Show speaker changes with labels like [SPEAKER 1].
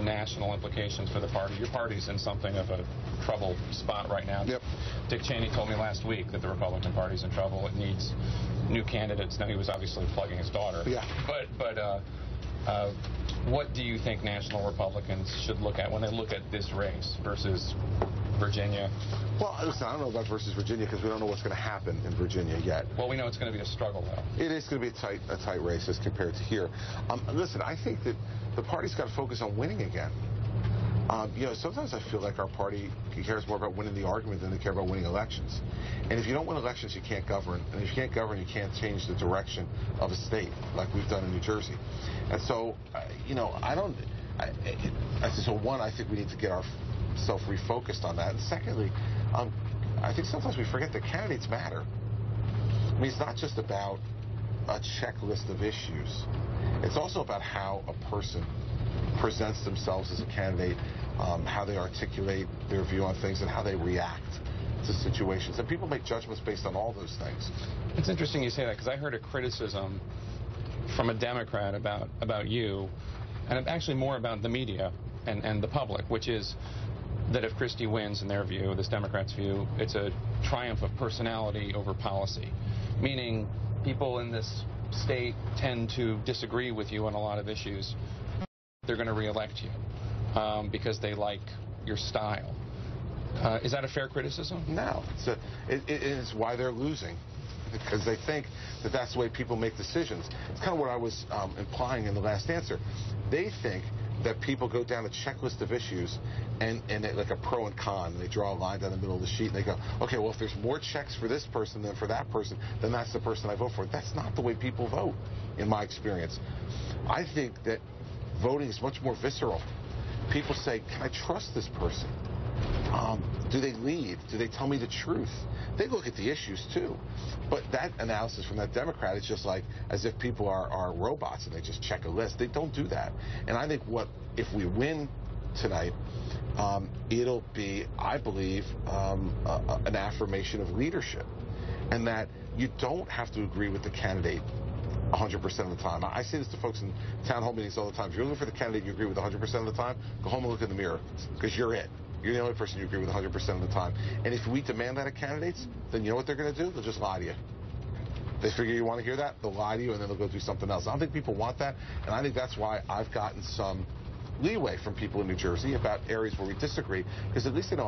[SPEAKER 1] national implications for the party. Your party's in something of a troubled spot right now.
[SPEAKER 2] Yep.
[SPEAKER 1] Dick Cheney told me last week that the Republican Party's in trouble. It needs new candidates. Now, he was obviously plugging his daughter.
[SPEAKER 2] Yeah.
[SPEAKER 1] But what do you think national Republicans should look at when they look at this race versus Virginia?
[SPEAKER 2] Well, listen, I don't know about versus Virginia because we don't know what's going to happen in Virginia yet.
[SPEAKER 1] Well, we know it's going to be a struggle, though.
[SPEAKER 2] It is going to be a tight race as compared to here. Listen, I think that the party's got to focus on winning again. You know, sometimes I feel like our party cares more about winning the argument than they care about winning elections. And if you don't win elections, you can't govern. And if you can't govern, you can't change the direction of a state like we've done in New Jersey. And so, you know, so one, I think we need to get ourselves refocused on that. And secondly, I think sometimes we forget that candidates matter. I mean, it's not just about a checklist of issues. It's also about how a person presents themselves as a candidate, how they articulate their view on things, and how they react to situations. And people make judgments based on all those things.
[SPEAKER 1] It's interesting you say that, because I heard a criticism from a Democrat about you, and actually more about the media and the public, which is that if Christie wins, in their view, this Democrat's view, it's a triumph of personality over policy, meaning people in this state tend to disagree with you on a lot of issues. They're going to reelect you because they like your style. Is that a fair criticism?
[SPEAKER 2] No. It is why they're losing, because they think that that's the way people make decisions. It's kind of what I was implying in the last answer. They think that people go down a checklist of issues and like a pro and con, and they draw a line down the middle of the sheet, and they go, okay, well, if there's more checks for this person than for that person, then that's the person I vote for. That's not the way people vote, in my experience. I think that voting is much more visceral. People say, can I trust this person? Do they lead? Do they tell me the truth? They look at the issues, too. But that analysis from that Democrat is just like as if people are robots and they just check a list. They don't do that. And I think if we win tonight, it'll be, I believe, an affirmation of leadership. And that you don't have to agree with the candidate 100% of the time. I say this to folks in town hall meetings all the time. If you're looking for the candidate you agree with 100% of the time, go home and look in the mirror, because you're it. You're the only person you agree with 100% of the time. And if we demand that of candidates, then you know what they're going to do? They'll just lie to you. They figure you want to hear that, they'll lie to you, and then they'll go do something else. I don't think people want that, and I think that's why I've gotten some leeway from people in New Jersey about areas where we disagree, because at least they know